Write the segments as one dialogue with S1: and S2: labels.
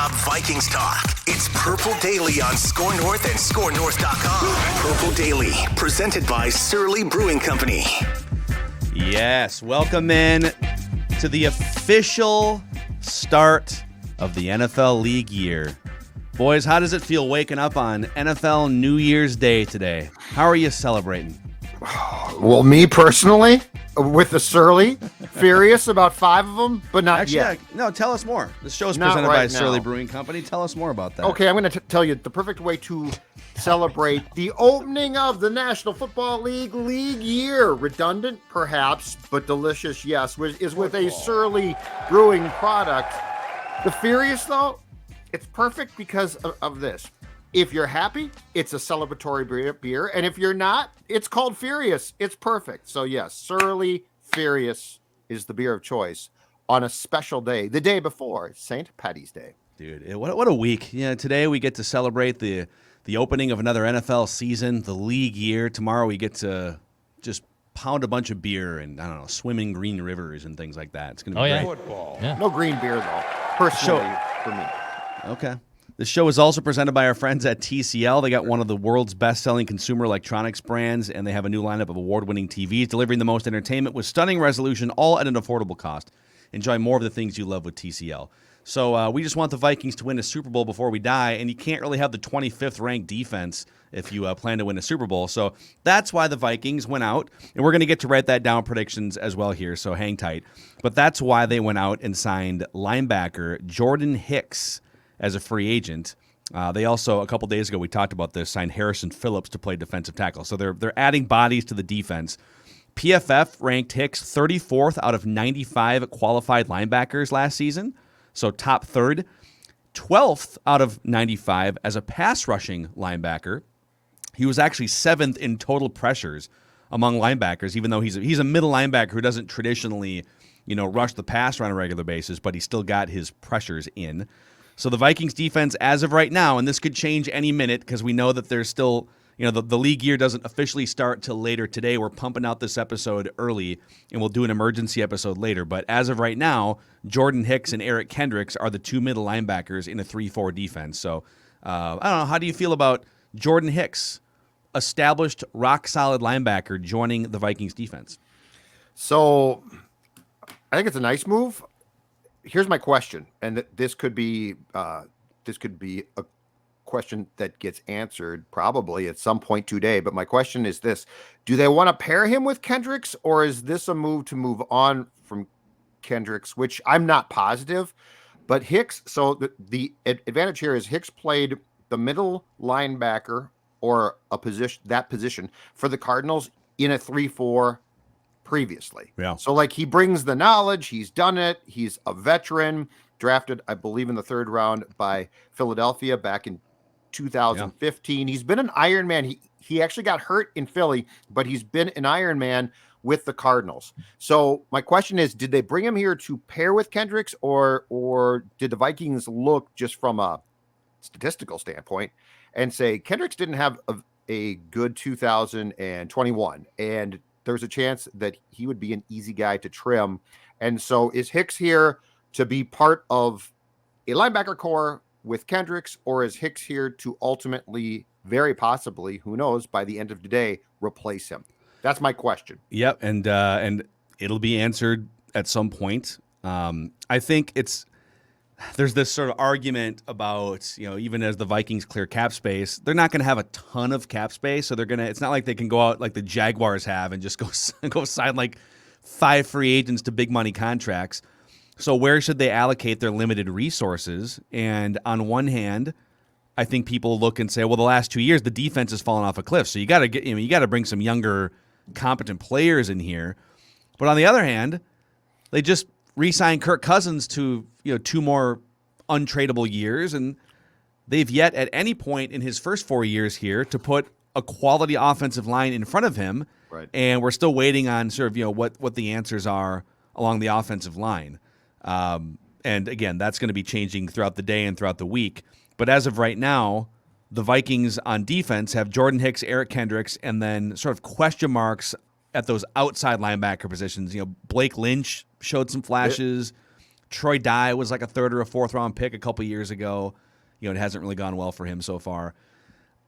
S1: Non-stop Vikings talk. It's Purple Daily on Score North and ScoreNorth.com. Purple Daily, presented by Surly Brewing Company.
S2: Yes, welcome in to the official start of the NFL league year. Boys, how does it feel waking up on NFL New Year's Day today? How are you celebrating?
S3: Well, me personally, with the Surly, furious about 5 of them, but not yet.
S2: No, tell us more. This show is
S3: Not
S2: presented
S3: right
S2: by
S3: now.
S2: Surly Brewing Company. Tell us more about that.
S3: Okay, I'm going to tell you the perfect way to celebrate the opening of the National Football League year. Redundant, perhaps, but delicious, yes, is with a Surly Brewing product. The Furious, though, it's perfect because of this. If you're happy, it's a celebratory beer. And if you're not, it's called Furious. It's perfect. So, yes, Surly Furious is the beer of choice on a special day, the day before St. Paddy's Day.
S2: Dude, what a week. Today we get to celebrate the opening of another NFL season, the league year. Tomorrow we get to just pound a bunch of beer and, I don't know, swim in green rivers and things like that. It's going to be great.
S4: Football. Yeah.
S3: No green beer, though, personally, for me.
S2: Okay. The show is also presented by our friends at TCL. They got one of the world's best-selling consumer electronics brands, and they have a new lineup of award-winning TVs delivering the most entertainment with stunning resolution, all at an affordable cost. Enjoy more of the things you love with TCL. So we just want the Vikings to win a Super Bowl before we die, and you can't really have the 25th-ranked defense if you plan to win a Super Bowl. So that's why the Vikings went out, and we're going to get to write that down predictions as well here, so hang tight. But that's why they went out and signed linebacker Jordan Hicks as a free agent. They also, a couple days ago, we talked about this, signed Harrison Phillips to play defensive tackle. So they're adding bodies to the defense. PFF ranked Hicks 34th out of 95 qualified linebackers last season, so top third. 12th out of 95 as a pass rushing linebacker. He was actually 7th in total pressures among linebackers, even though he's a middle linebacker who doesn't traditionally, rush the passer on a regular basis, but he still got his pressures in. So the Vikings defense, as of right now, and this could change any minute because we know that there's still, the league year doesn't officially start till later today. We're pumping out this episode early, and we'll do an emergency episode later. But as of right now, Jordan Hicks and Eric Kendricks are the two middle linebackers in a 3-4 defense. So I don't know. How do you feel about Jordan Hicks, established rock-solid linebacker, joining the Vikings defense?
S3: So I think it's a nice move. Here's my question, and this could be a question that gets answered probably at some point today. But my question is this: do they want to pair him with Kendricks, or is this a move to move on from Kendricks? Which I'm not positive. But Hicks. So the advantage here is Hicks played the middle linebacker or that position for the Cardinals in a 3-4. Previously.
S2: Yeah.
S3: So he brings the knowledge, he's done it, he's a veteran, drafted, I believe, in the 3rd round by Philadelphia back in 2015. Yeah. He's been an Iron Man. He actually got hurt in Philly, but he's been an Iron Man with the Cardinals. So my question is, did they bring him here to pair with Kendricks, or did the Vikings look just from a statistical standpoint and say Kendricks didn't have a good 2021 and there's a chance that he would be an easy guy to trim. And so is Hicks here to be part of a linebacker core with Kendricks, or is Hicks here to ultimately, very possibly, who knows, by the end of the day, replace him? That's my question.
S2: Yep, and it'll be answered at some point. I think there's this sort of argument about, even as the Vikings clear cap space, they're not going to have a ton of cap space. So it's not like they can go out like the Jaguars have and just go sign 5 free agents to big money contracts. So where should they allocate their limited resources? And on one hand, I think people look and say, well, the last 2 years, the defense has fallen off a cliff. So you got to bring some younger, competent players in here. But on the other hand, they just re-signed Kirk Cousins to 2 more untradeable years, and they've yet at any point in his first 4 years here to put a quality offensive line in front of him.
S3: Right.
S2: And we're still waiting on sort of what the answers are along the offensive line. And again, that's going to be changing throughout the day and throughout the week. But as of right now, the Vikings on defense have Jordan Hicks, Eric Kendricks, and then sort of question marks at those outside linebacker positions. Blake Lynch showed some flashes. Troy Dye was like a third or a fourth round pick a couple years ago. It hasn't really gone well for him so far.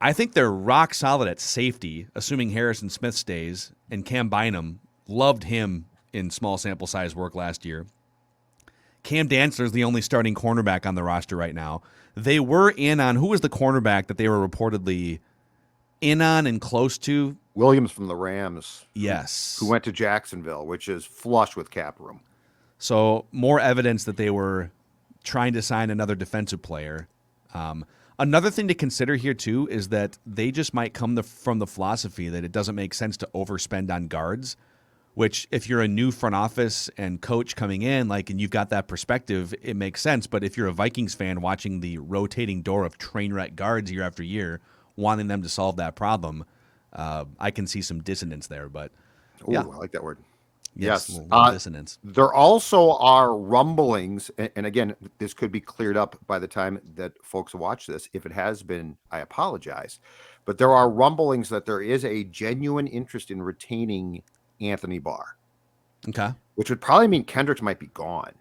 S2: I think they're rock solid at safety, assuming Harrison Smith stays, and Cam Bynum, loved him in small sample size work last year. Cam Dantzler is the only starting cornerback on the roster right now. They were in on, who was the cornerback that they were reportedly in on and close to?
S3: Williams from the Rams.
S2: Yes.
S3: Who went to Jacksonville, which is flush with cap room.
S2: So more evidence that they were trying to sign another defensive player. Another thing to consider here, too, is that they just might come from the philosophy that it doesn't make sense to overspend on guards, which if you're a new front office and coach coming in, and you've got that perspective, it makes sense. But if you're a Vikings fan watching the rotating door of train wreck guards year after year, wanting them to solve that problem, I can see some dissonance there. But
S3: I like that word.
S2: Yes, dissonance.
S3: There also are rumblings, and again, this could be cleared up by the time that folks watch this. If it has been, I apologize. But there are rumblings that there is a genuine interest in retaining Anthony Barr.
S2: Okay.
S3: Which would probably mean Kendricks might be gone.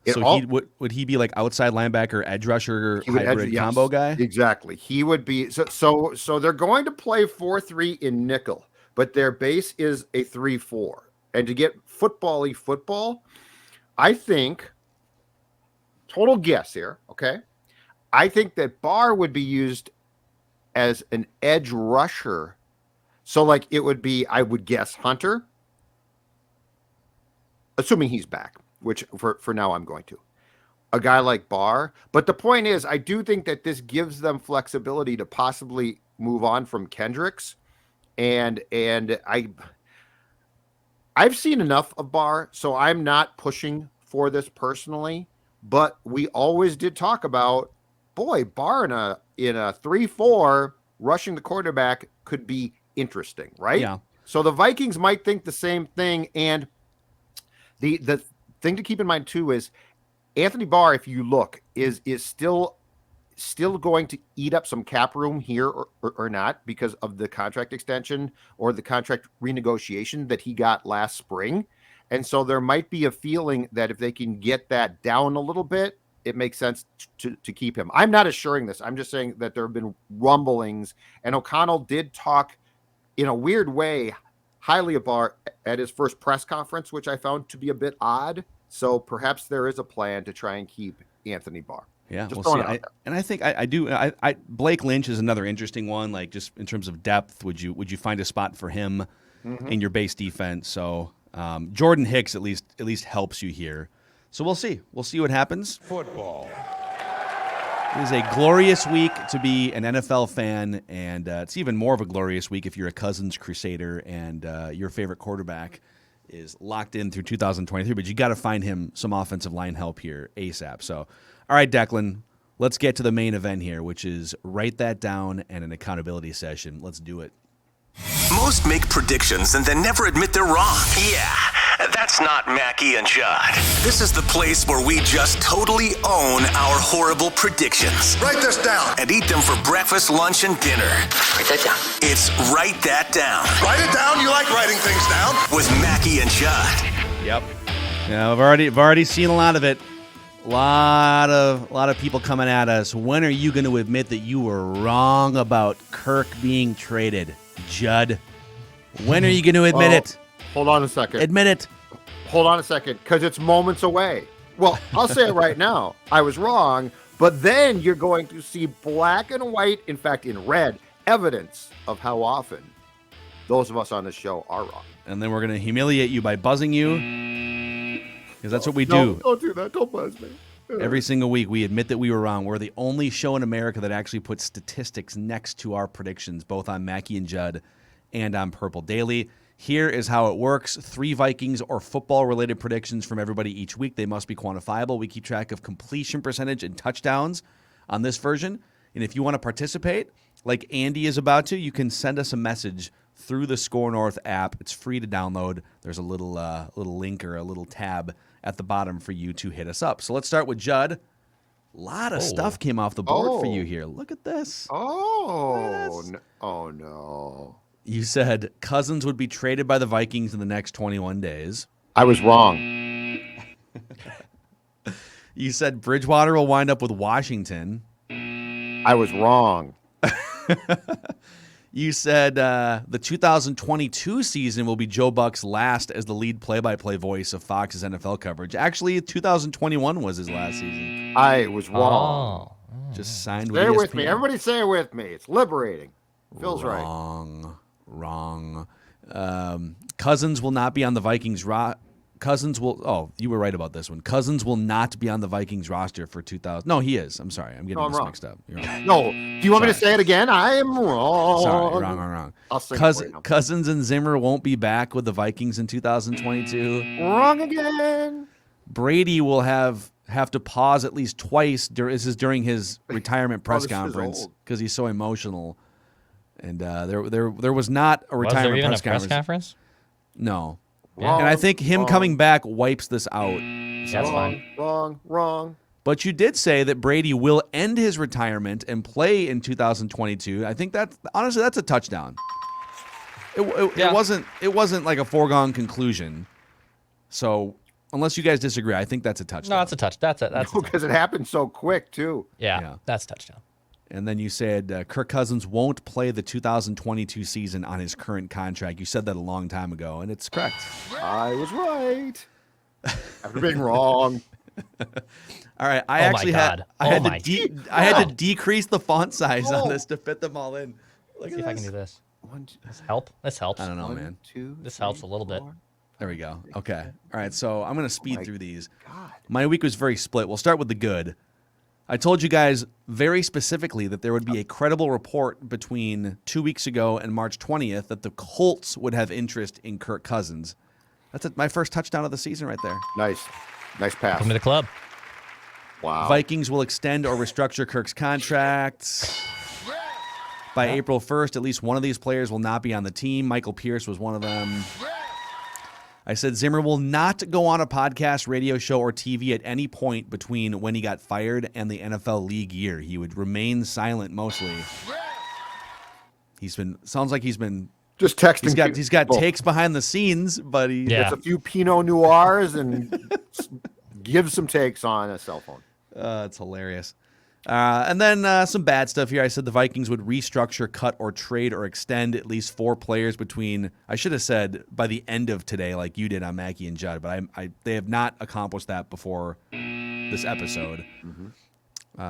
S2: Would he be like outside linebacker, edge rusher, hybrid combo guy?
S3: Exactly. He would be. So they're going to play 4-3 in nickel, but their base is a 3-4. And to get football, I think, total guess here, okay? I think that Barr would be used as an edge rusher. So it would be, I would guess, Hunter, assuming he's back, which for now I'm going to. A guy like Barr. But the point is, I do think that this gives them flexibility to possibly move on from Kendricks. And I've seen enough of Barr, so I'm not pushing for this personally. But we always did talk about, Barr in a 3-4 rushing the quarterback could be interesting, right?
S2: Yeah.
S3: So the Vikings might think the same thing. And the thing to keep in mind too is Anthony Barr, if you look, is still going to eat up some cap room here or not because of the contract extension or the contract renegotiation that he got last spring. And so there might be a feeling that if they can get that down a little bit, it makes sense to keep him. I'm not assuring this. I'm just saying that there have been rumblings, and O'Connell did talk in a weird way highly of Barr at his first press conference, which I found to be a bit odd. So perhaps there is a plan to try and keep Anthony Barr.
S2: Yeah, we'll see. I think I do. Blake Lynch is another interesting one. Just in terms of depth, would you find a spot for him in your base defense? So Jordan Hicks at least helps you here. So we'll see. We'll see what happens.
S4: Football.
S2: It is a glorious week to be an NFL fan, and it's even more of a glorious week if you're a Cousins Crusader and your favorite quarterback is locked in through 2023. But you got to find him some offensive line help here ASAP. So, all right, Declan, let's get to the main event here, which is write that down and an accountability session. Let's do it.
S1: Most make predictions and then never admit they're wrong. Yeah, that's not Mackie and Judd. This is the place where we just totally own our horrible predictions.
S5: Write this down.
S1: And eat them for breakfast, lunch, and dinner.
S5: Write that down.
S1: It's Write That Down.
S5: Write it down. You like writing things down.
S1: With Mackie and Judd.
S2: Yep. Yeah, I've already seen a lot of it. A lot of people coming at us. When are you going to admit that you were wrong about Kirk being traded? Judd, when are you going to admit it?
S3: Hold on a second.
S2: Admit it.
S3: Hold on a second, because it's moments away. Well, I'll say it right now. I was wrong, but then you're going to see black and white, in fact, in red, evidence of how often those of us on this show are wrong.
S2: And then we're going to humiliate you by buzzing you, because that's what we do.
S3: Don't do that. Don't buzz me.
S2: Every single week, we admit that we were wrong. We're the only show in America that actually puts statistics next to our predictions, both on Mackie and Judd and on Purple Daily. Here is how it works. 3 Vikings or football-related predictions from everybody each week. They must be quantifiable. We keep track of completion percentage and touchdowns on this version. And if you want to participate, like Andy is about to, you can send us a message through the Score North app. It's free to download. There's a little link or a little tab at the bottom for you to hit us up. So let's start with Judd. A lot of stuff came off the board for you here. Look at this.
S3: No.
S2: You said Cousins would be traded by the Vikings in the next 21 days.
S3: I was wrong.
S2: You said Bridgewater will wind up with Washington.
S3: I was wrong.
S2: You said the 2022 season will be Joe Buck's last as the lead play-by-play voice of Fox's NFL coverage. Actually, 2021 was his last season.
S3: I was wrong.
S2: Just signed
S3: Say
S2: with
S3: it with
S2: ESPN.
S3: me. Everybody say it with me. It's liberating. Feels
S2: Wrong. Cousins will not be on the Vikings Cousins will. Oh, you were right about this one. Cousins will not be on the Vikings roster for 2000. No, he is. I'm sorry. I'm getting this mixed up. You're wrong.
S3: No. Do you want me to say it again? I am wrong.
S2: Sorry, wrong.
S3: I'll sing it for you now.
S2: Cousins and Zimmer won't be back with the Vikings in 2022.
S3: Wrong again.
S2: Brady will have to pause at least twice. This is during his retirement press
S3: this is
S2: conference
S3: old.
S2: because he's so emotional. And there was not a
S4: Was there
S2: retirement
S4: even
S2: press
S4: a press
S2: conference.
S4: conference?
S2: No.
S3: Wrong,
S2: And I think him coming back wipes this out.
S4: That's fine.
S3: Wrong.
S2: But you did say that Brady will end his retirement and play in 2022. I think that's a touchdown. It wasn't like a foregone conclusion. So unless you guys disagree, I think that's a touchdown.
S4: No, that's a touch. That's
S3: Because it happened so quick, too.
S4: yeah, that's a touchdown.
S2: And then you said Kirk Cousins won't play the 2022 season on his current contract. You said that a long time ago, and it's correct.
S3: I was right. After being wrong.
S2: All right, I had to decrease the font size on this to fit them all in. Look
S4: See
S2: at
S4: if I
S2: this.
S4: can do this. This helps.
S2: I don't know, man.
S4: This helps a little bit.
S2: There we go. Okay. All right, so I'm going to speed through these. My week was very split. We'll start with the good. I told you guys very specifically that there would be a credible report between 2 weeks ago and March 20th that the Colts would have interest in Kirk Cousins. That's my first touchdown of the season right there.
S3: Nice pass.
S4: Come to the club.
S3: Wow.
S2: Vikings will extend or restructure Kirk's contract. By April 1st, at least one of these players will not be on the team. Michael Pierce was one of them. I said Zimmer will not go on a podcast, radio show, or TV at any point between when he got fired and the NFL league year. He would remain silent mostly. Sounds like he's been
S3: just texting.
S2: He's got takes behind the scenes, but he
S3: gets a few Pinot Noirs and gives some takes on a cell phone.
S2: It's hilarious. And then some bad stuff here. I said the Vikings would restructure, cut, or trade or extend at least 4 players between, I should have said by the end of today like you did on Mackie and Judd, but they have not accomplished that before this episode.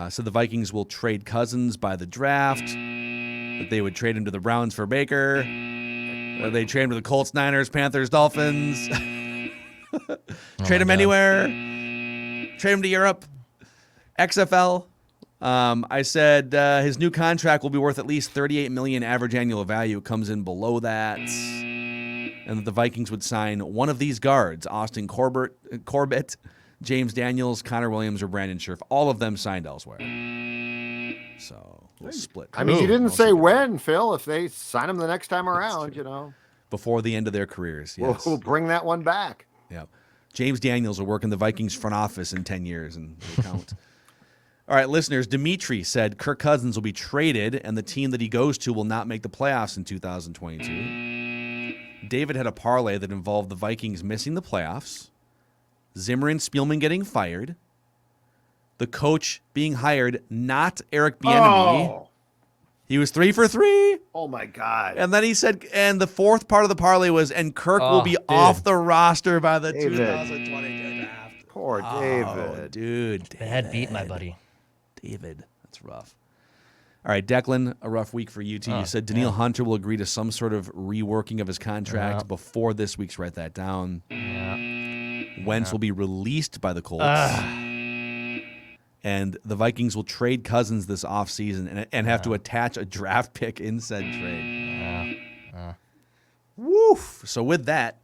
S2: So the Vikings will trade Cousins by the draft. That they would trade him to the Browns for Baker. They trade him to the Colts, Niners, Panthers, Dolphins. Trade him anywhere. Trade him to Europe. XFL. I said his new contract will be worth at least $38 million average annual value. It comes in below that. And that the Vikings would sign one of these guards, Austin Corbett, James Daniels, Connor Williams, or Brandon Scherf. All of them signed elsewhere. So we'll split.
S3: I mean, you didn't say when, Phil. If they sign him the next time around,
S2: before the end of their careers. Yes.
S3: We'll bring that one back.
S2: Yeah. James Daniels will work in the Vikings front office in 10 years and it'll count. All right, listeners, Dimitri said Kirk Cousins will be traded and the team that he goes to will not make the playoffs in 2022. David had a parlay that involved the Vikings missing the playoffs, Zimmer and Spielman getting fired, the coach being hired, not Eric Bieniemy.
S3: Oh.
S2: He was 3 for 3.
S3: Oh, my God.
S2: And then he said, and the fourth part of the parlay was, and Kirk will be off the roster by the 2022 draft.
S3: Poor David.
S2: Dude.
S4: Bad beat, my buddy.
S2: David. That's rough. All right, Declan, a rough week for you, too. You said Daniil Hunter will agree to some sort of reworking of his contract before this week's. Write that down. Wentz will be released by the Colts. And the Vikings will trade Cousins this offseason and have to attach a draft pick in said trade. Woof. So with that,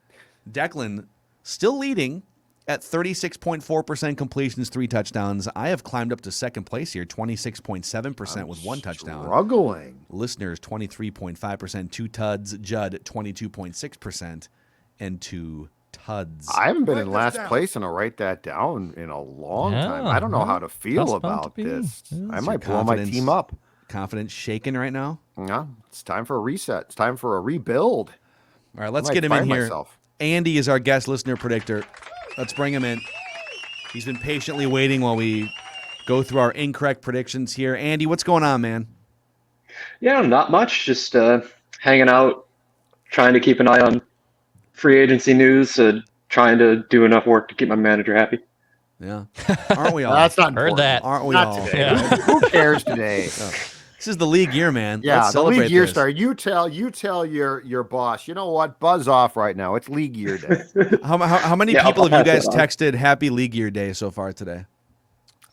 S2: Declan still leading at 36.4% completions, 3 touchdowns. I have climbed up to second place here, 26.7% with 1 touchdown.
S3: Struggling.
S2: Listeners, 23.5%, 2 tuds. Judd, 22.6%, and 2 tuds.
S3: I haven't been in last place, and I'll write that down in a long time. I don't know how to feel about this. I might blow my team up.
S2: Confidence shaken right now?
S3: Yeah, it's time for a reset. It's time for a rebuild.
S2: All right, let's get him in here. Andy is our guest listener predictor. Let's bring him in. He's been patiently waiting while we go through our incorrect predictions here. Andy, what's going on, man?
S6: Yeah, not much. Just hanging out, trying to keep an eye on free agency news, trying to do enough work to keep my manager happy.
S2: Yeah. Aren't we all?
S3: That's not
S4: Heard
S3: important.
S4: that.
S2: Aren't we
S3: Not
S2: all?
S3: today.
S4: Yeah.
S3: Who cares today?
S2: This is the league year, man.
S3: Yeah,
S2: Let's
S3: the
S2: celebrate
S3: league year
S2: this.
S3: star. You tell your boss, you know what? Buzz off right now. It's league year day.
S2: How many
S6: Yeah,
S2: people
S6: I'll
S2: have you
S6: pass
S2: guys
S6: that on.
S2: texted Happy League Year Day so far today?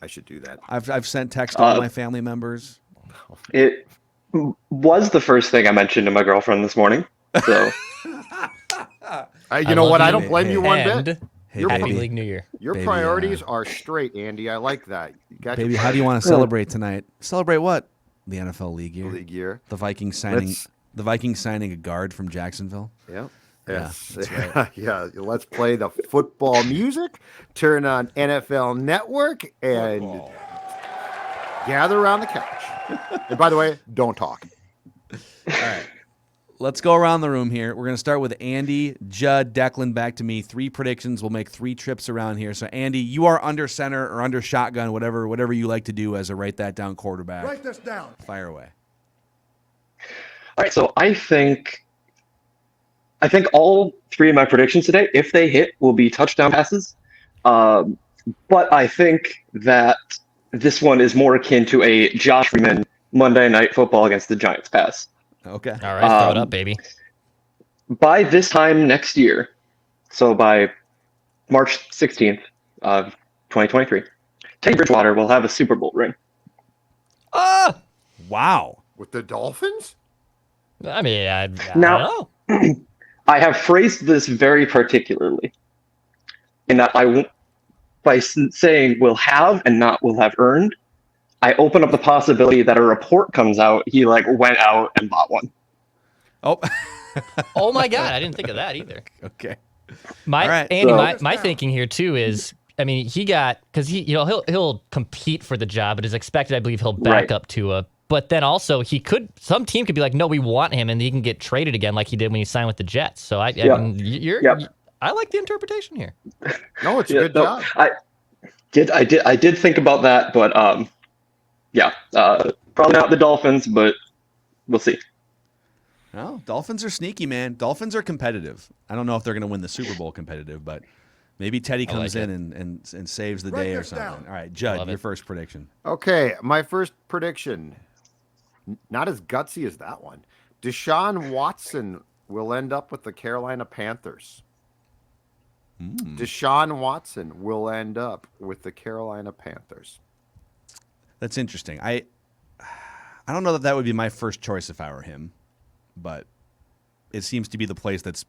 S3: I should do that.
S2: I've sent text to all my family members.
S6: It was the first thing I mentioned to my girlfriend this morning. So
S3: You know what? I don't
S2: you.
S3: blame you one
S4: And
S3: bit.
S2: Hey,
S3: Your
S4: Happy
S2: baby.
S4: League New Year.
S3: Your
S2: Baby,
S3: priorities are straight, Andy. I like that. You got
S2: Baby,
S3: your
S2: how do you want to celebrate tonight? Celebrate what? The NFL League Year.
S3: league year?
S2: The Vikings signing.
S3: Let's-
S2: The Vikings signing a guard from Jacksonville.
S3: Yeah.
S2: Yeah,
S3: Yes.
S2: that's right.
S3: Yeah. Let's play the football music. Turn on NFL Network and gather around the couch. And by the way, don't talk.
S2: All right. Let's go around the room here. We're going to start with Andy, Judd, Declan, back to me. 3 predictions. We'll make 3 trips around here. So, Andy, you are under center or under shotgun, whatever you like to do as a write that down quarterback.
S5: Write this down.
S2: Fire away.
S6: all right, so I think all 3 of my predictions today, if they hit, will be touchdown passes. But I think that this one is more akin to a Josh Freeman Monday Night Football against the Giants pass.
S2: Okay.
S4: All right, throw it up, baby.
S6: By this time next year, so by March 16th of 2023, Teddy Bridgewater will have a Super Bowl ring.
S4: Ah!
S2: Wow.
S3: With the Dolphins?
S4: I mean, I
S6: Now-
S4: don't know.
S6: I have phrased this very particularly in that by saying will have and not will have earned, I open up the possibility that a report comes out he went out and bought one.
S2: Oh,
S4: Oh my God, I didn't think of that either.
S2: okay.
S4: My
S2: All right.
S4: Andy,
S6: So-
S4: my thinking here too is, I mean, he got because he'll compete for the job. It is expected, I believe, he'll back
S6: Right.
S4: up Tua. But then also some team could be like, no, we want him, and he can get traded again, like he did when he signed with the Jets. So I mean, I like the interpretation here.
S3: No, it's a
S6: Yeah,
S3: good
S6: no,
S3: job.
S6: I did think about that, but probably not the Dolphins, but we'll see.
S2: Well, Dolphins are sneaky, man. Dolphins are competitive. I don't know if they're going to win the Super Bowl competitive, but maybe Teddy comes
S4: like
S2: in and saves the
S5: Write
S2: day or
S5: this
S2: something.
S5: down.
S2: All right, Judd,
S4: Love
S2: your
S4: it.
S2: first prediction.
S3: Okay, my first prediction. Not as gutsy as that one. Deshaun Watson will end up with the Carolina Panthers. Deshaun Watson will end up with the Carolina Panthers.
S2: That's interesting. I don't know that would be my first choice if I were him, but it seems to be the place that's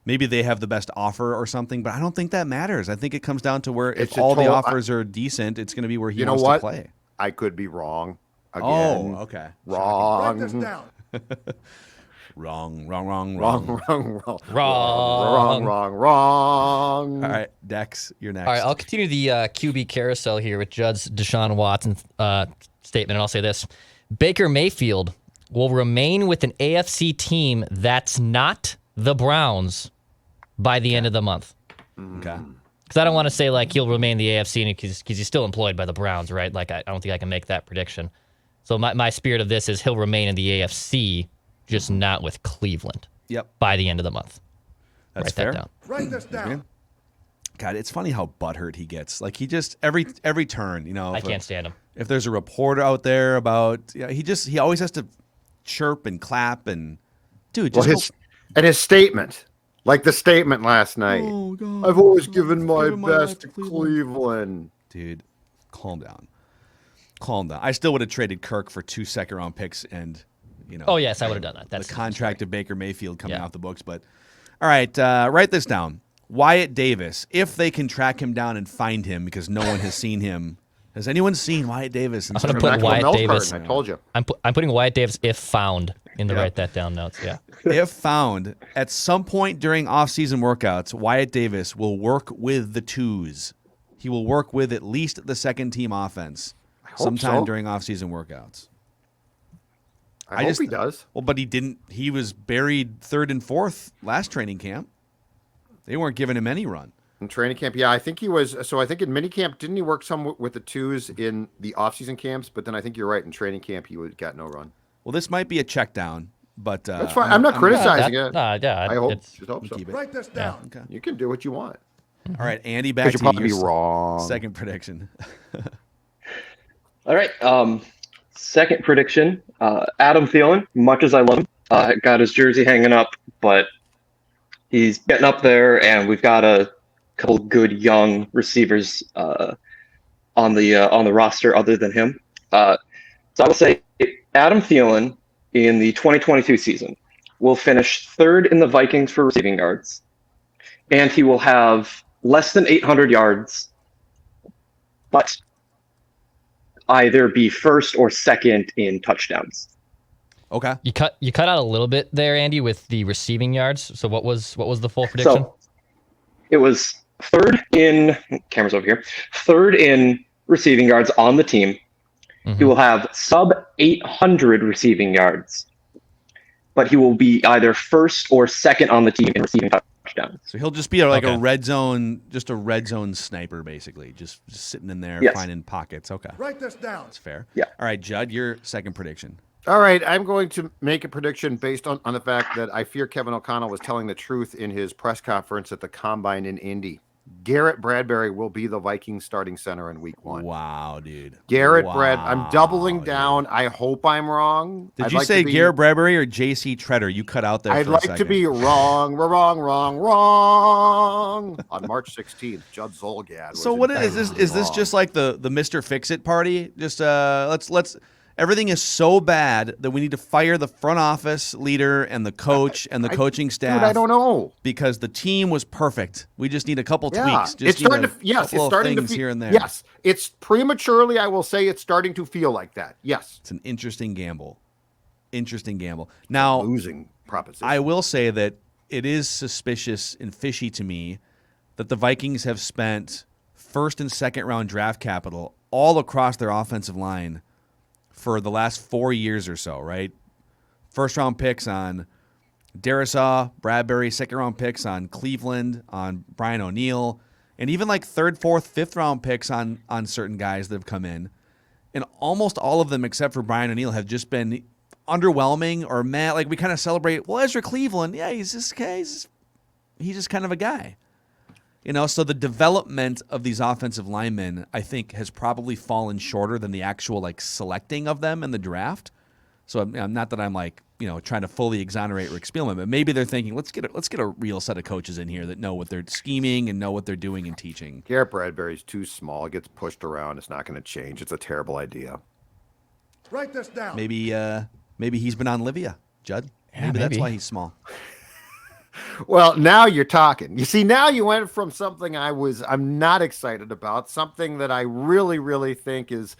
S2: maybe they have the best offer or something, but I don't think that matters. I think it comes down to where
S3: It's
S2: if
S3: a
S2: all the
S3: total-
S2: offers are decent, it's going to be where he
S3: You know
S2: wants
S3: what?
S2: to play.
S3: I could be wrong. Again.
S2: Oh, okay.
S5: Write this
S3: Wrong.
S5: down.
S2: Wrong.
S3: Wrong.
S2: All right, Dex, you're next.
S4: All right, I'll continue the QB carousel here with Judd's Deshaun Watson statement, and I'll say this. Baker Mayfield will remain with an AFC team that's not the Browns by the end of the month.
S2: Okay.
S4: Because I don't want to say, he'll remain the AFC because he's still employed by the Browns, right? I don't think I can make that prediction. So my spirit of this is he'll remain in the AFC, just not with Cleveland
S2: Yep,
S4: by the end of the month.
S2: that's
S4: Write
S2: fair.
S4: that down.
S5: Write this down.
S2: God, it's funny how butthurt he gets. He just every turn,
S4: I can't stand him.
S2: If there's a report out there about, he always has to chirp and clap and, dude,
S3: Well,
S2: just
S3: his statement, like the statement last night.
S2: Oh, God,
S3: I've always given my
S2: given my life
S3: best
S2: to
S3: to
S2: Cleveland."
S3: Cleveland.
S2: dude, calm down. I still would have traded Kirk for 2 second-round picks and,
S4: Oh, yes, I would have done that. That's
S2: the contract of Baker Mayfield coming
S4: Yeah.
S2: off the books. But all right, write this down. Wyatt Davis, if they can track him down and find him, because no one has seen him. Has anyone seen Wyatt Davis?
S4: I'm gonna
S3: Turn
S4: put
S3: back to the
S4: Wyatt
S3: milk
S4: Davis.
S3: carton, I told you.
S4: I'm putting Wyatt Davis if found in the write that down notes. Yeah.
S2: If found, at some point during off-season workouts, Wyatt Davis will work with the twos. He will work with at least the second-team offense sometime
S3: so.
S2: during off-season workouts.
S3: I hope he does.
S2: Well, but he didn't. He was buried 3rd and 4th last training camp. They weren't giving him any run.
S3: In training camp, yeah, I think he was. So I think in minicamp, didn't he work some with the twos in the off-season camps? But then I think you're right. In training camp, he got no run.
S2: Well, this might be a check down, but
S3: That's fine. I'm not criticizing it.
S4: Yeah,
S3: I hope.
S4: it's
S3: Just hope so.
S2: keep it.
S5: Write this down.
S2: Okay.
S3: You can do what you want.
S2: All right, Andy, back
S3: Because
S2: to
S3: you'll
S2: you.
S3: probably be
S2: Your
S3: wrong.
S2: second prediction.
S6: All right. Second prediction. Adam Thielen, much as I love him, got his jersey hanging up, but he's getting up there, and we've got a couple good young receivers on the roster other than him. So I will say Adam Thielen in the 2022 season will finish third in the Vikings for receiving yards, and he will have less than 800 yards, but either be first or second in touchdowns.
S2: Okay.
S4: You cut out a little bit there, Andy, with the receiving yards. So what was the full prediction?
S6: So it was third in cameras over here, third in receiving yards on the team.
S4: Mm-hmm.
S6: He will have sub 800 receiving yards, but he will be either first or second on the team in receiving touchdowns.
S2: So he'll just be like
S4: Okay.
S2: a red zone sniper, basically, just sitting in there
S6: Yes.
S2: finding pockets. Okay,
S5: Write this down.
S2: that's fair.
S6: Yeah.
S2: All right, Judd, your second prediction.
S3: All right, I'm going to make a prediction based on the fact that I fear Kevin O'Connell was telling the truth in his press conference at the Combine in Indy. Garrett Bradbury will be the Vikings starting center in week 1.
S2: Wow, dude.
S3: I'm doubling
S2: Dude.
S3: down. I hope I'm wrong.
S2: Did
S3: I'd
S2: you
S3: like
S2: say
S3: to be-
S2: Garrett Bradbury or J.C. Treader? You cut out there.
S3: I'd
S2: for a
S3: like to
S2: second.
S3: be wrong. We're wrong. On March 16th, Judd Zolgad. was
S2: So what
S3: in
S2: is this?
S3: fact
S2: Is this
S3: wrong.
S2: just like the Mr. Fix It party? Just let's. Everything is so bad that we need to fire the front office leader and the coach and the coaching staff.
S3: Dude, I don't know.
S2: Because the team was perfect. We just need a couple
S3: Yeah,
S2: tweaks. Just
S3: it's
S2: need
S3: starting
S2: a
S3: to. Yes,
S2: couple
S3: it's
S2: of
S3: starting to
S2: things
S3: feel
S2: here and there.
S3: Yes, it's prematurely. I will say it's starting to feel like that. Yes,
S2: It's an interesting gamble. Now,
S3: losing proposition.
S2: I will say that it is suspicious and fishy to me that the Vikings have spent first and second round draft capital all across their offensive line for the last 4 years or so, right? First round picks on Darisaw, Bradbury, second round picks on Cleveland, on Brian O'Neill, and even like third, fourth, fifth round picks on certain guys that have come in. And almost all of them, except for Brian O'Neill, have just been underwhelming or meh. Like we kind of celebrate, well, Ezra Cleveland, yeah, he's just kind of a guy. So the development of these offensive linemen, I think, has probably fallen shorter than the actual like selecting of them in the draft. So I'm not that I'm like trying to fully exonerate Rick Spielman, but maybe they're thinking let's get a real set of coaches in here that know what they're scheming and know what they're doing and teaching.
S3: Garrett Bradbury's too small. It gets pushed around. It's not going to change. It's a terrible idea.
S5: Write this down.
S2: Maybe he's been on Livia, Judd. Maybe that's
S4: maybe.
S2: why he's small.
S3: Well, now you're talking. You see, now you went from something I'm not excited about, something that I really, really think is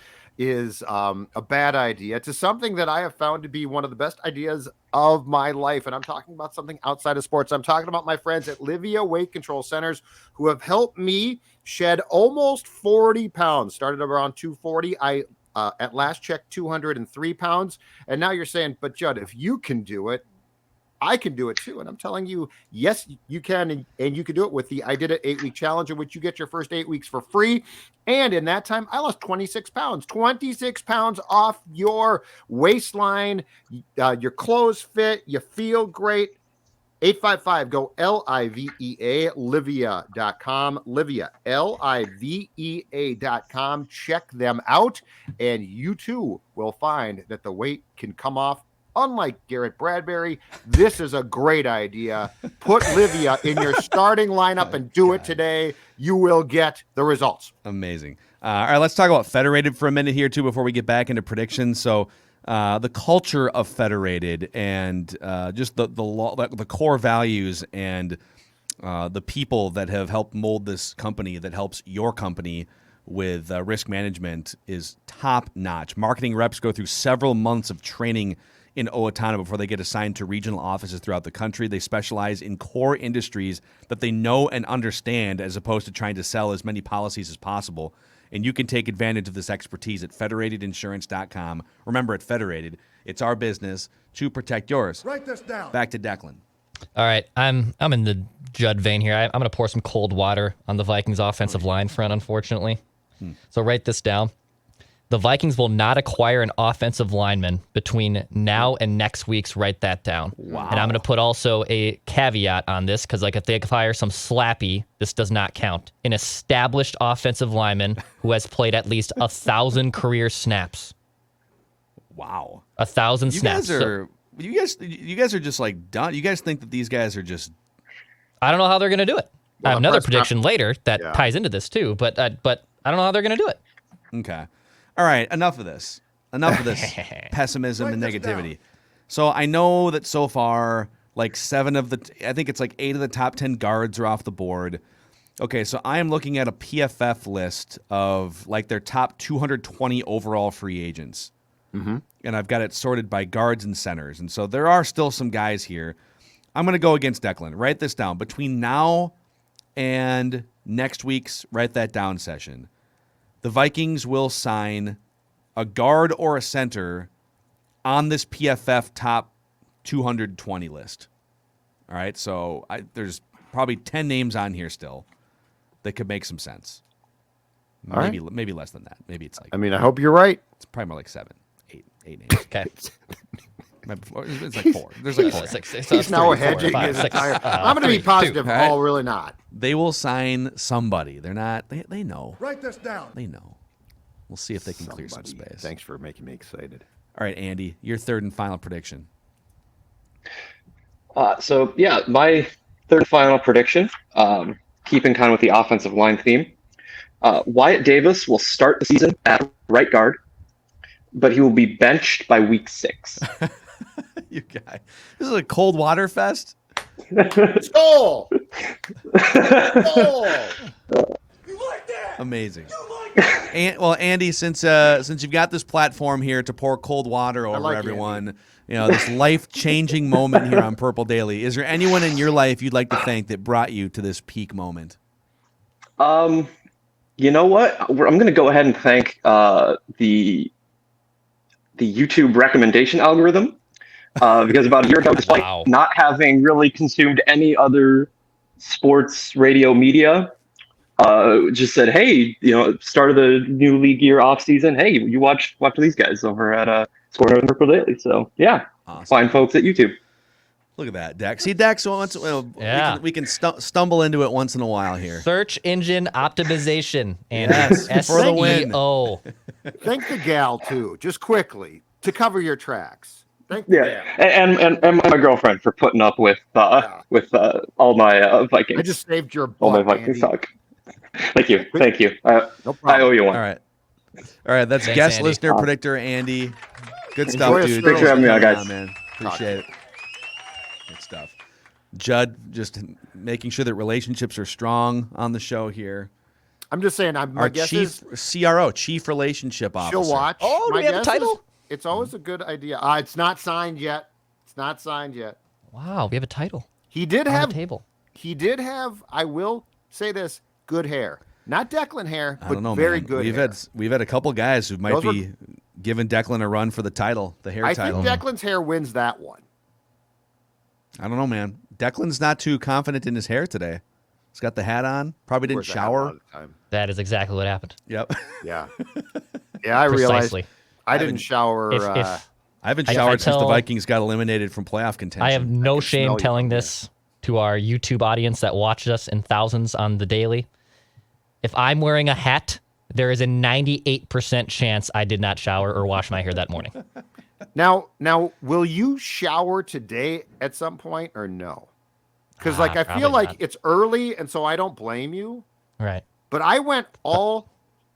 S3: a bad idea, to something that I have found to be one of the best ideas of my life. And I'm talking about something outside of sports. I'm talking about my friends at Livia Weight Control Centers who have helped me shed almost 40 pounds. Started around 240. I at last check 203 pounds. And now you're saying, but Judd, if you can do it, I can do it too. And I'm telling you, yes, you can. And you can do it with the I Did It 8-week challenge, in which you get your first 8 weeks for free. And in that time, I lost 26 pounds off your waistline. Your clothes fit. You feel great. 855 go LIVEA Livia.com. Livia, LIVEA.com. Check them out. And you too will find that the weight can come off. Unlike Garrett Bradbury, this is a great idea. Put Livia in your starting lineup and do it today. You will get the results.
S2: Amazing. All right, let's talk about Federated for a minute here, too, before we get back into predictions. So the culture of Federated and just the core values and the people that have helped mold this company that helps your company with risk management is top-notch. Marketing reps go through several months of training in Owatonna before they get assigned to regional offices throughout the country. They specialize in core industries that they know and understand, as opposed to trying to sell as many policies as possible. And you can take advantage of this expertise at federatedinsurance.com. Remember, at Federated, it's our business to protect yours.
S5: Write this down.
S2: Back to Declan.
S4: All right, I'm in the Judd vein here. I'm going to pour some cold water on the Vikings offensive line front, unfortunately. So write this down. The Vikings will not acquire an offensive lineman between now and next week's. Write that down. Wow. And I'm going to put also a caveat on this because, like, if they acquire some slappy, this does not count. An established offensive lineman who has played at least 1,000 career snaps.
S2: Wow.
S4: 1,000 snaps.
S2: You guys are just like done. You guys think that these guys are just.
S4: I don't know how they're going to do it.
S3: Well,
S4: I have another prediction later that
S3: Yeah.
S4: ties into this too, but I don't know how they're going to do it.
S2: Okay. All right. Enough of this. Pessimism and
S5: Write this
S2: negativity.
S5: down.
S2: So I know that so far, like I think it's like 8 of the top 10 guards are off the board. Okay. So I am looking at a PFF list of like their top 220 overall free agents.
S3: Mm-hmm.
S2: And I've got it sorted by guards and centers. And so there are still some guys here. I'm going to go against Declan. Write this down. Between now and next week's write that down session, the Vikings will sign a guard or a center on this PFF top 220 list. All right, so there's probably 10 names on here still that could make some sense. Maybe less than that. Maybe it's like.
S3: I mean, I hope you're right.
S2: It's probably more like 7, 8 names.
S4: Okay.
S2: It's like 4. There's like 4.
S3: He's now hedging his entire. I'm going to be positive.
S2: All right.
S3: Oh, really not.
S2: They will sign somebody. They're not. They know.
S5: Write this down.
S2: They know. We'll see if they can clear some
S3: Somebody.
S2: space.
S3: Thanks for making me excited.
S2: All right, Andy, your third and final prediction.
S6: So yeah, my third and final prediction, keeping kind of with the offensive line theme, Wyatt Davis will start the season at right guard, but he will be benched by week 6.
S2: You guy, this is a cold water fest.
S3: Goal!
S2: Amazing. Well, Andy, since you've got this platform here to pour cold water over
S3: like
S2: everyone, this life-changing moment here on Purple Daily, is there anyone in your life you'd like to thank that brought you to this peak moment?
S6: You know what? I'm going to go ahead and thank the YouTube recommendation algorithm. Because about a year ago, despite not having really consumed any other sports radio media, just said, hey, start of the new league year off season. Hey, you watch these guys over at Sport Northern Purple Daily. So yeah,
S2: Awesome.
S6: Fine folks at YouTube.
S2: Look at that, Dex. See, Dex, we can stumble into it once in a while here.
S4: Search engine optimization. And
S2: Yes, for the win.
S4: SEO.
S3: Thank the gal, too, just quickly, to cover your tracks. Thank the
S6: Yeah,
S3: gal.
S6: and my girlfriend for putting up with all my Vikings.
S3: I just saved your
S6: all my
S3: butt,
S6: Vikings
S3: Andy.
S6: talk. Thank you.
S3: No problem.
S6: I owe you one.
S2: All right. That's
S4: Thanks,
S2: guest
S4: Andy.
S2: listener predictor Andy. Good
S3: Enjoy
S2: stuff,
S3: a
S2: dude.
S3: Thanks for
S6: having me on,
S2: coming
S6: guys.
S2: man. Appreciate it. Good stuff. Judd, just making sure that relationships are strong on the show here.
S3: I'm just saying, my
S2: Our
S3: guess
S2: chief
S3: is
S2: CRO, Chief Relationship Officer.
S3: she'll watch.
S4: Oh, do
S3: My
S4: we have a
S3: guess
S4: title?
S3: is It's always a good idea. It's not signed yet.
S4: Wow, we have a title
S3: He did
S4: on
S3: have.
S4: the table.
S3: He did have. I will say this: good hair. Not Declan hair,
S2: I
S3: but
S2: don't know,
S3: very
S2: man.
S3: good.
S2: We've had a couple guys who might
S3: Those
S2: be giving Declan a run for the title, the hair
S3: I
S2: title.
S3: think Declan's hair wins that one.
S2: I don't know, man. Declan's not too confident in his hair today. He's got the hat on. Probably didn't
S3: Wears that hat a
S2: shower.
S3: lot of the time.
S4: That is exactly what happened.
S2: Yep.
S3: Yeah. Yeah, I realized
S4: Precisely.
S3: I didn't shower.
S4: If
S2: I haven't
S4: I
S2: showered since the
S4: tell-
S2: Vikings got eliminated from playoff contention.
S4: I have no
S3: can smell
S4: shame
S3: you
S4: telling
S3: from there.
S4: this to our YouTube audience that watches us in thousands on the daily. If I'm wearing a hat, there is a 98% chance I did not shower or wash my hair that morning.
S3: Now, will you shower today at some point or no? Because I feel
S4: probably
S3: like
S4: not.
S3: it's early, and so I don't blame you.
S4: Right.
S3: But I went all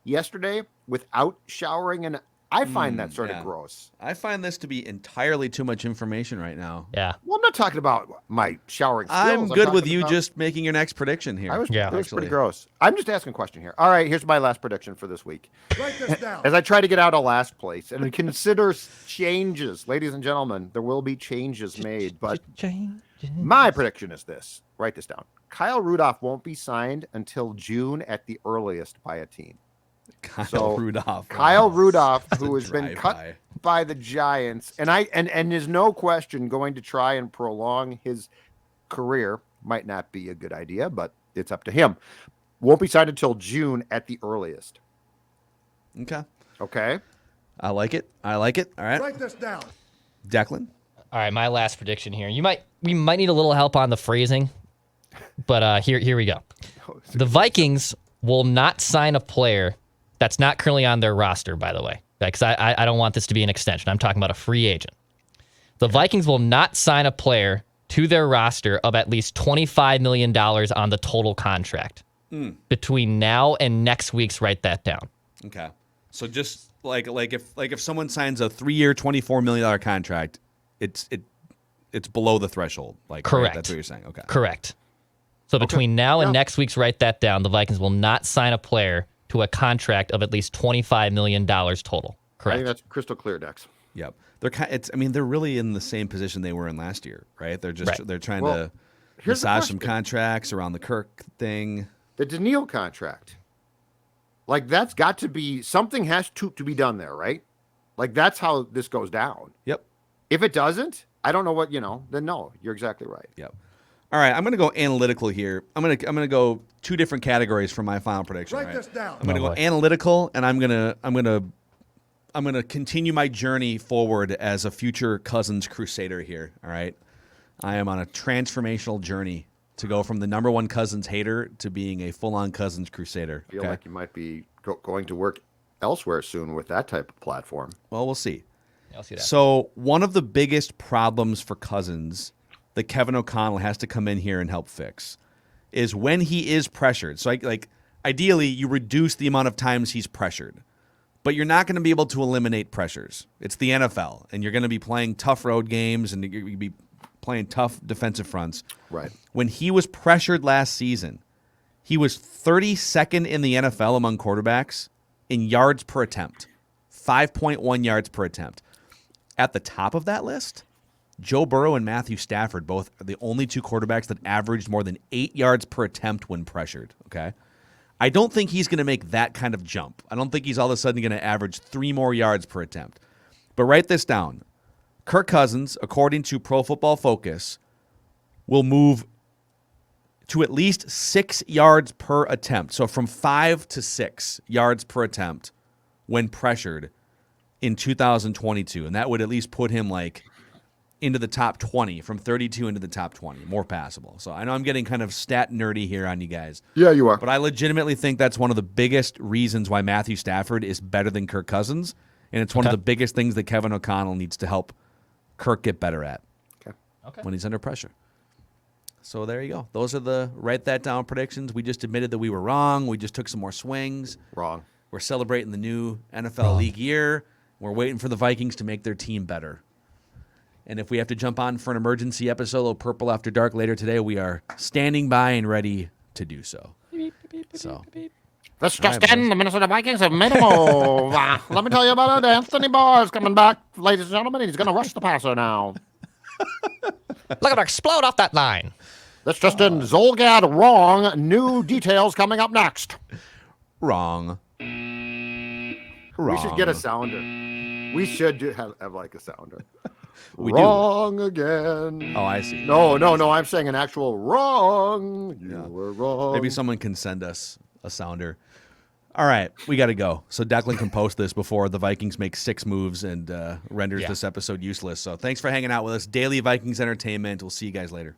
S3: yesterday without showering, and I find that sort
S2: yeah.
S3: of gross.
S2: I find this to be entirely too much information right now.
S4: Yeah.
S3: Well, I'm not talking about my showering skills.
S2: I'm good with
S3: talking
S2: you
S3: about-
S2: just making your next prediction here.
S3: It was
S2: actually.
S3: pretty gross. I'm just asking a question here. All right, here's my last prediction for this week.
S5: Write this down.
S3: As I try to get out of last place and consider changes, ladies and gentlemen, there will be changes made. But my prediction is this. Write this down. Kyle Rudolph won't be signed until June at the earliest by a team.
S2: Kyle Rudolph.
S3: Kyle
S2: Wow.
S3: Rudolph,
S2: That's a
S3: who has been cut
S2: drive-by.
S3: by the Giants, and there's no question going to try and prolong his career. Might not be a good idea, but it's up to him. Won't be signed until June at the earliest.
S2: Okay.
S3: Okay.
S2: I like it. All right.
S5: Write this down.
S2: Declan?
S4: All right, my last prediction here. We might need a little help on the phrasing, but here we go. The Vikings will not sign a player that's not currently on their roster, by the way, because I don't want this to be an extension. I'm talking about a free agent. The Vikings will not sign a player to their roster of at least $25 million on the total contract between now and next week's. Write that down.
S2: Okay. So just like if someone signs a 3-year, $24 million contract, it's below the threshold. Like,
S4: correct.
S2: Right? That's what you're saying. Okay.
S4: Correct. So between now and next week's, write that down. The Vikings will not sign a player to a contract of at least $25 million total. Correct.
S3: I think that's crystal clear, Dex.
S2: Yep. They're really in the same position they were in last year, right? They're just they're trying to massage some contracts around the Kirk thing.
S3: The Daniil contract. Like, that's got to be, something has to be done there, right? Like, that's how this goes down.
S2: Yep.
S3: If it doesn't, I don't know what, then no, you're exactly right.
S2: Yep. All right, I'm going to go analytical here. I'm going to go 2 different categories for my final prediction.
S5: Write this down.
S2: I'm going to go analytical, and I'm going to continue my journey forward as a future Cousins crusader here. All right, I am on a transformational journey to go from the number 1 Cousins hater to being a full-on Cousins crusader.
S3: I feel like you might be going to work elsewhere soon with that type of platform.
S2: Well, we'll see.
S4: I'll see that.
S2: So one of the biggest problems for Cousins that Kevin O'Connell has to come in here and help fix is when he is pressured. So ideally, you reduce the amount of times he's pressured, but you're not going to be able to eliminate pressures. It's the NFL, and you're going to be playing tough road games, and you're going to be playing tough defensive fronts.
S3: Right.
S2: When he was pressured last season, he was 32nd in the NFL among quarterbacks in yards per attempt, 5.1 yards per attempt. At the top of that list, Joe Burrow and Matthew Stafford, both are the only 2 quarterbacks that averaged more than 8 yards per attempt when pressured. Okay, I don't think he's going to make that kind of jump. I don't think he's all of a sudden going to average 3 more yards per attempt. But write this down. Kirk Cousins, according to Pro Football Focus, will move to at least 6 yards per attempt. So from 5 to 6 yards per attempt when pressured in 2022. And that would at least put him into the top 20, from 32 into the top 20, more passable. So I know I'm getting kind of stat nerdy here on you guys.
S3: Yeah, you are.
S2: But I legitimately think that's one of the biggest reasons why Matthew Stafford is better than Kirk Cousins. And it's one of the biggest things that Kevin O'Connell needs to help Kirk get better at when he's under pressure. So there you go. Those are the write that down predictions. We just admitted that we were wrong. We just took some more swings.
S3: Wrong.
S2: We're celebrating the new NFL league year. We're waiting for the Vikings to make their team better. And if we have to jump on for an emergency episode of Purple After Dark later today, we are standing by and ready to do so.
S3: This just in, the Minnesota Vikings have made a move. Let me tell you about it. Anthony Barr is coming back, ladies and gentlemen. He's going to rush the passer now.
S4: Look at him explode off that line.
S3: This just in, Zolgad wrong. New details coming up next.
S2: Wrong.
S3: We should get a sounder. We should have a sounder.
S2: We
S3: wrong
S2: do.
S3: Again.
S2: Oh, I see.
S3: No. I'm saying an actual wrong. You were wrong.
S2: Maybe someone can send us a sounder. All right, we got to go. So Declan can post this before the Vikings make 6 moves and renders this episode useless. So thanks for hanging out with us. Daily Vikings Entertainment. We'll see you guys later.